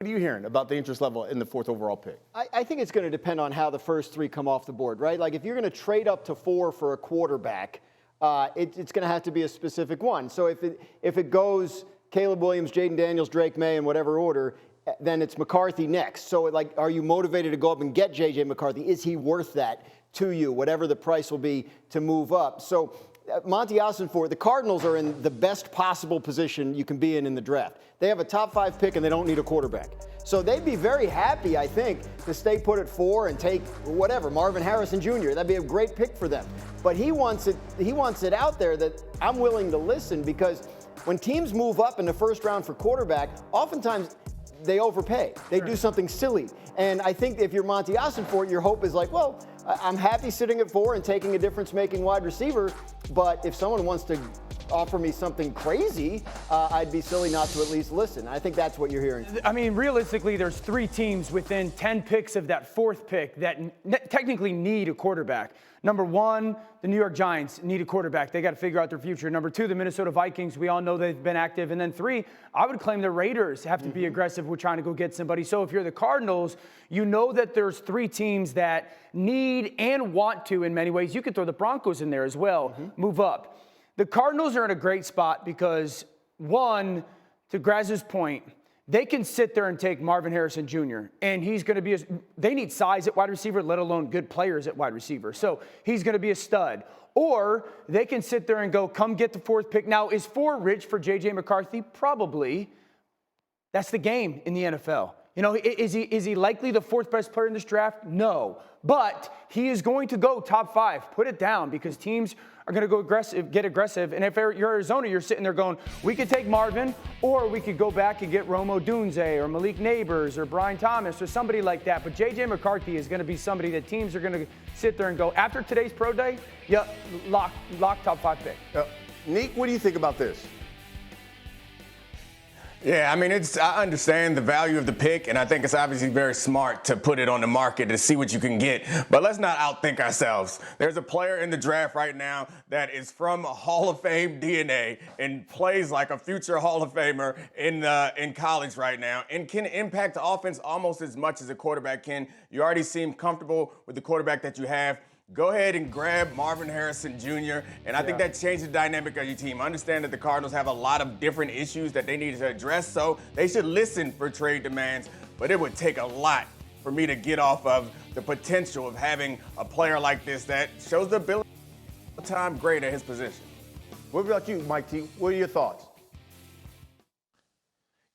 What are you hearing about the interest level in the 4th overall pick? I think it's going to depend on how the first 3 come off the board, right? Like if you're going to trade up to 4 for a quarterback, it's going to have to be a specific one. So if it goes Caleb Williams, Jaden Daniels, Drake May in whatever order, then it's McCarthy next. So like, are you motivated to go up and get J.J. McCarthy? Is he worth that to you, whatever the price will be to move up? So Monty Ossenfort, the Cardinals are in the best possible position you can be in the draft. They have a top 5 pick and they don't need a quarterback. So they'd be very happy, I think, to stay put at 4 and take whatever, Marvin Harrison Jr. That'd be a great pick for them. But he wants it out there that I'm willing to listen, because when teams move up in the first round for quarterback, oftentimes they overpay. They do something silly. And I think if you're Monty Ossenfort, your hope is like, well, I'm happy sitting at 4 and taking a difference-making wide receiver, but if someone wants to offer me something crazy, I'd be silly not to at least listen. I think that's what you're hearing. I mean, realistically, there's 3 teams within 10 picks of that 4th pick that technically need a quarterback. Number 1, the New York Giants need a quarterback. They got to figure out their future. Number 2, the Minnesota Vikings. We all know they've been active. And then 3, I would claim the Raiders have to be aggressive with trying to go get somebody. So if you're the Cardinals, you know that there's 3 teams that need and want to, in many ways. You could throw the Broncos in there as well, move up. The Cardinals are in a great spot because, 1, to Graz's point, they can sit there and take Marvin Harrison Jr., and he's going to be they need size at wide receiver, let alone good players at wide receiver. So he's going to be a stud. Or they can sit there and go, come get the 4th pick. Now, is 4 rich for J.J. McCarthy? Probably. That's the game in the NFL. You know, is he likely the 4th best player in this draft? No. But he is going to go top 5. Put it down, because teams are going to go get aggressive. And if you're Arizona, you're sitting there going, we could take Marvin, or we could go back and get Rome Odunze or Malik Neighbors or Brian Thomas or somebody like that. But J.J. McCarthy is going to be somebody that teams are going to sit there and go, after today's pro day, lock top 5 pick. Nick, what do you think about this? Yeah, I mean, I understand the value of the pick, and I think it's obviously very smart to put it on the market to see what you can get. But let's not outthink ourselves. There's a player in the draft right now that is from Hall of Fame DNA and plays like a future Hall of Famer in college right now, and can impact the offense almost as much as a quarterback can. You already seem comfortable with the quarterback that you have. Go ahead and grab Marvin Harrison Jr., and I think that changed the dynamic of your team. I understand that the Cardinals have a lot of different issues that they need to address, so they should listen for trade demands, but it would take a lot for me to get off of the potential of having a player like this that shows the ability to be time great at his position. What about you, Mike T? What are your thoughts?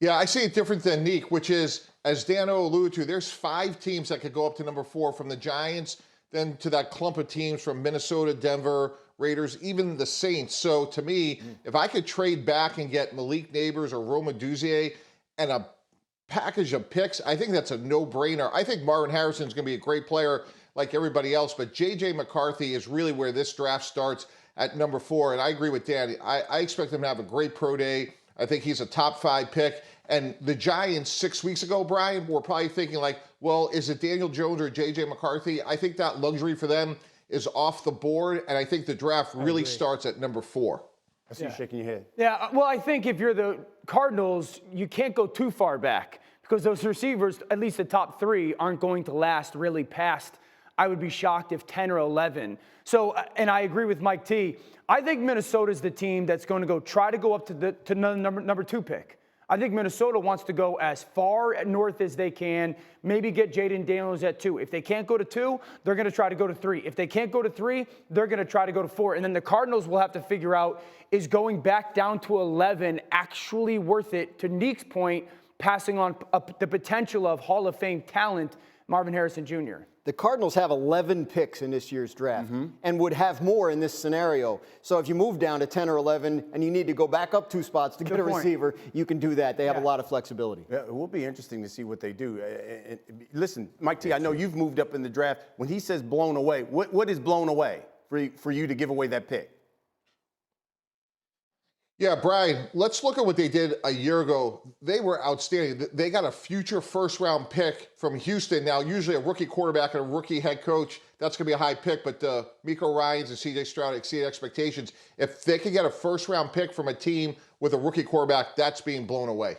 Yeah, I see it different than Neek, which is, as Dano alluded to, there's 5 teams that could go up to number 4, from the Giants, then to that clump of teams from Minnesota, Denver, Raiders, even the Saints. So to me, if I could trade back and get Malik Neighbors or Rome Odunze and a package of picks, I think that's a no-brainer. I think Marvin Harrison is going to be a great player like everybody else, but J.J. McCarthy is really where this draft starts at number 4. And I agree with Dan. I expect him to have a great pro day. I think he's a top 5 pick. And the Giants 6 weeks ago, Brian, were probably thinking like, well, is it Daniel Jones or J.J. McCarthy? I think that luxury for them is off the board, and I think the draft really starts at number 4. I see you shaking your head. Yeah, well, I think if you're the Cardinals, you can't go too far back, because those receivers, at least the top 3, aren't going to last really past, I would be shocked if 10 or 11. So, and I agree with Mike T. I think Minnesota's the team that's going to try to go up to number 2 pick. I think Minnesota wants to go as far north as they can, maybe get Jaden Daniels at 2. If they can't go to 2, they're going to try to go to 3. If they can't go to 3, they're going to try to go to 4. And then the Cardinals will have to figure out, is going back down to 11 actually worth it, to Neek's point, passing on the potential of Hall of Fame talent, Marvin Harrison Jr. The Cardinals have 11 picks in this year's draft and would have more in this scenario. So if you move down to 10 or 11 and you need to go back up 2 spots to get a receiver, you can do that. They have a lot of flexibility. Yeah, it will be interesting to see what they do. Listen, Mike T, I know you've moved up in the draft. When he says blown away, what is blown away for you to give away that pick? Yeah, Brian, let's look at what they did a year ago. They were outstanding. They got a future first-round pick from Houston. Now, usually a rookie quarterback and a rookie head coach, that's going to be a high pick, but Miko Ryans and C.J. Stroud exceeded expectations. If they could get a first-round pick from a team with a rookie quarterback, that's being blown away.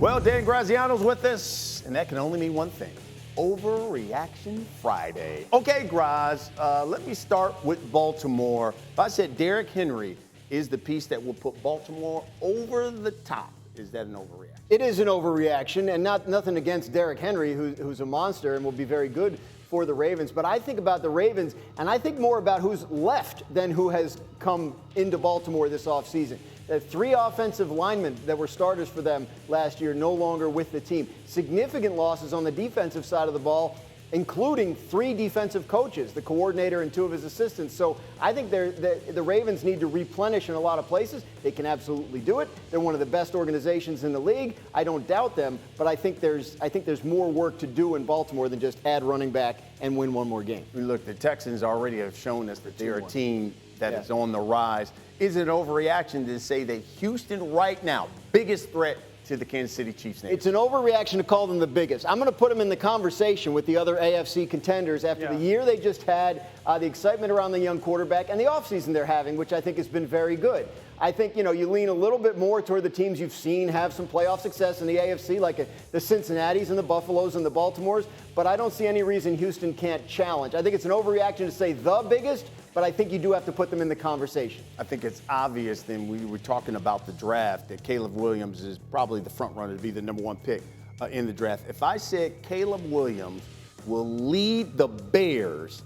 Well, Dan Graziano's with us, and that can only mean one thing. Overreaction Friday. Okay, Graz, let me start with Baltimore. If I said Derrick Henry is the piece that will put Baltimore over the top, is that an overreaction? It is an overreaction, and nothing against Derrick Henry, who's a monster and will be very good for the Ravens. But I think about the Ravens, and I think more about who's left than who has come into Baltimore this offseason. The 3 offensive linemen that were starters for them last year no longer with the team. Significant losses on the defensive side of the ball, including 3 defensive coaches, the coordinator and 2 of his assistants. So I think the Ravens need to replenish in a lot of places. They can absolutely do it. They're one of the best organizations in the league. I don't doubt them, but I think there's more work to do in Baltimore than just add running back and win one more game. Look, the Texans already have shown us that they're a team that is on the rise. Is it an overreaction to say that Houston right now, biggest threat to the Kansas City Chiefs name? It's an overreaction to call them the biggest. I'm going to put them in the conversation with the other AFC contenders after the year they just had, the excitement around the young quarterback, and the offseason they're having, which I think has been very good. I think, you lean a little bit more toward the teams you've seen have some playoff success in the AFC, like the Cincinnatis and the Buffaloes and the Baltimores, but I don't see any reason Houston can't challenge. I think it's an overreaction to say the biggest, but I think you do have to put them in the conversation. I think it's obvious then we were talking about the draft that Caleb Williams is probably the front runner to be the number 1 pick in the draft. If I said Caleb Williams will lead the Bears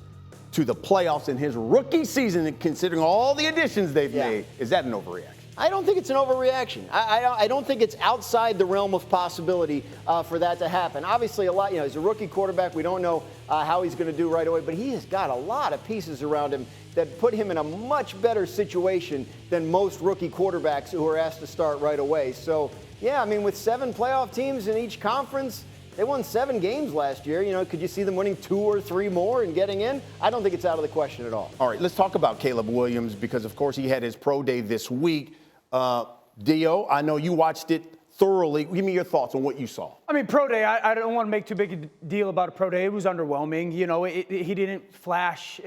to the playoffs in his rookie season, and considering all the additions they've made, is that an overreaction? I don't think it's an overreaction. I don't think it's outside the realm of possibility for that to happen. Obviously, he's a rookie quarterback. We don't know how he's going to do right away, but he has got a lot of pieces around him that put him in a much better situation than most rookie quarterbacks who are asked to start right away. So, with 7 playoff teams in each conference, they won 7 games last year. Could you see them winning 2 or 3 more and getting in? I don't think it's out of the question at all. All right, let's talk about Caleb Williams because, of course, he had his pro day this week. Dio, I know you watched it thoroughly. Give me your thoughts on what you saw. Pro day, I don't want to make too big a deal about a pro day. It was underwhelming. He didn't flash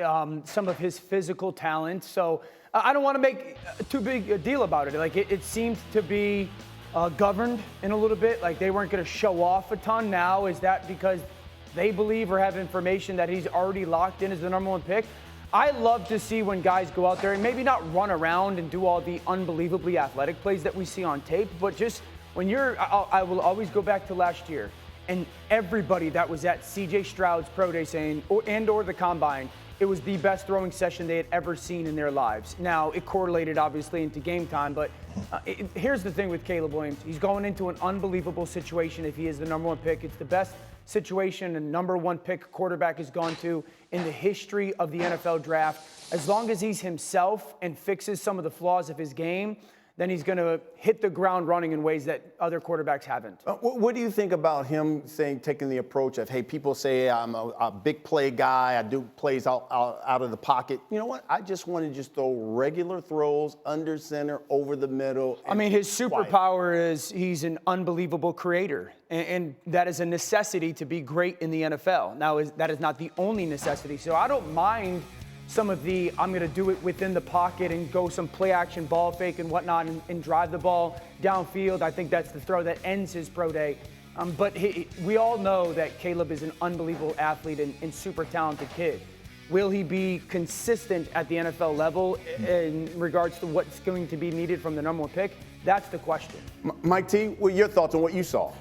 some of his physical talent. So I don't want to make too big a deal about it. It seemed to be governed in a little bit. They weren't going to show off a ton. Now, is that because they believe or have information that he's already locked in as the number 1 pick? I love to see when guys go out there and maybe not run around and do all the unbelievably athletic plays that we see on tape, but just when I will always go back to last year and everybody that was at CJ Stroud's pro day saying, or the combine, it was the best throwing session they had ever seen in their lives. Now, it correlated obviously into game time, but here's the thing with Caleb Williams. He's going into an unbelievable situation if he is the number 1 pick. It's the best situation and number 1 pick quarterback has gone to in the history of the NFL draft. As long as he's himself and fixes some of the flaws of his game, then he's going to hit the ground running in ways that other quarterbacks haven't. What do you think about him taking the approach of, hey, people say I'm a big play guy, I do plays out of the pocket. You know what? I just want to just throw regular throws under center, over the middle. His superpower is he's an unbelievable creator, and that is a necessity to be great in the NFL. Now, that is not the only necessity, so I don't mind some of the I'm going to do it within the pocket and go some play action ball fake and whatnot and drive the ball downfield. I think that's the throw that ends his pro day. But we all know that Caleb is an unbelievable athlete and super talented kid. Will he be consistent at the NFL level in regards to what's going to be needed from the number 1 pick? That's the question. Mike T, what are your thoughts on what you saw?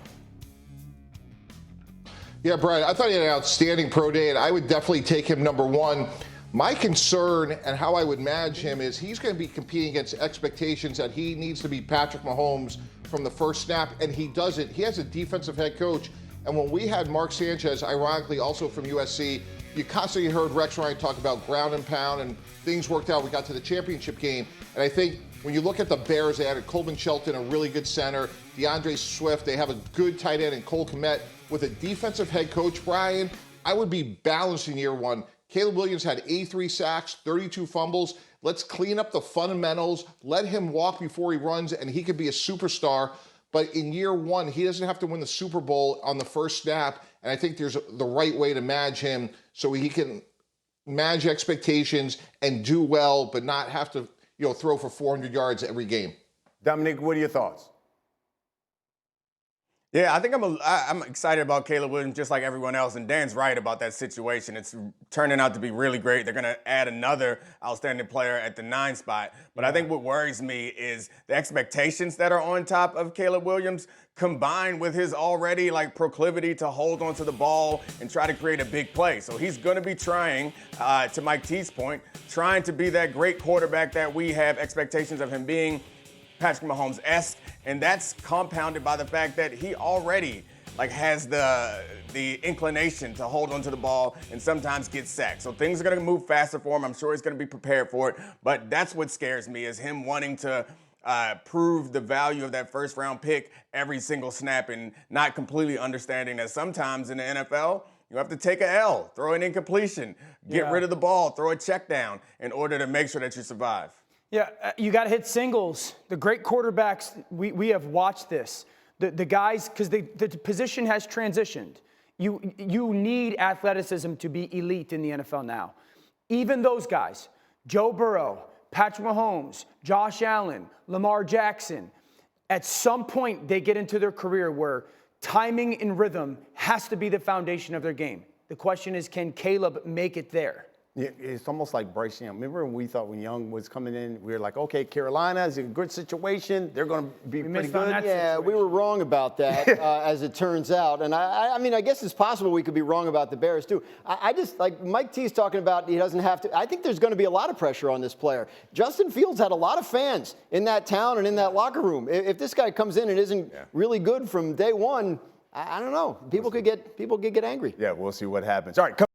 Yeah, Brian, I thought he had an outstanding pro day, and I would definitely take him number 1. My concern and how I would manage him is he's going to be competing against expectations that he needs to be Patrick Mahomes from the first snap, and he doesn't. He has a defensive head coach, and when we had Mark Sanchez, ironically also from USC, you constantly heard Rex Ryan talk about ground and pound, and things worked out. We got to the championship game, and I think when you look at the Bears, they added Coleman Shelton, a really good center, DeAndre Swift, they have a good tight end in Cole Kmet. With a defensive head coach, Brian, I would be balanced in year 1. Caleb Williams had 83 sacks, 32 fumbles. Let's clean up the fundamentals. Let him walk before he runs, and he could be a superstar. But in year 1, he doesn't have to win the Super Bowl on the first snap. And I think there's the right way to manage him so he can manage expectations and do well, but not have to, throw for 400 yards every game. Dominic, what are your thoughts? Yeah, I think I'm excited about Caleb Williams just like everyone else, and Dan's right about that situation. It's turning out to be really great. They're going to add another outstanding player at the 9 spot. But I think what worries me is the expectations that are on top of Caleb Williams combined with his already proclivity to hold onto the ball and try to create a big play. So he's going to be trying, to Mike T's point, trying to be that great quarterback that we have expectations of him being, Patrick Mahomes-esque, and that's compounded by the fact that he already has the inclination to hold onto the ball and sometimes get sacked. So things are going to move faster for him. I'm sure he's going to be prepared for it, but that's what scares me is him wanting to prove the value of that first-round pick every single snap and not completely understanding that sometimes in the NFL, you have to take a L, throw an incompletion, get rid of the ball, throw a check down in order to make sure that you survive. Yeah, you got to hit singles. The great quarterbacks, we have watched this. The guys, because the position has transitioned. You need athleticism to be elite in the NFL now. Even those guys, Joe Burrow, Patrick Mahomes, Josh Allen, Lamar Jackson, at some point they get into their career where timing and rhythm has to be the foundation of their game. The question is, can Caleb make it there? It's almost like Bryce Young. Remember when we thought when Young was coming in, we were like, okay, Carolina is in a good situation. They're going to be pretty good. Yeah, we were wrong about that, as it turns out. And I mean, I guess it's possible we could be wrong about the Bears, too. I just, Mike T's talking about he doesn't have to. I think there's going to be a lot of pressure on this player. Justin Fields had a lot of fans in that town and in that locker room. If this guy comes in and isn't really good from day one, I don't know. People could get angry. Yeah, we'll see what happens. All right,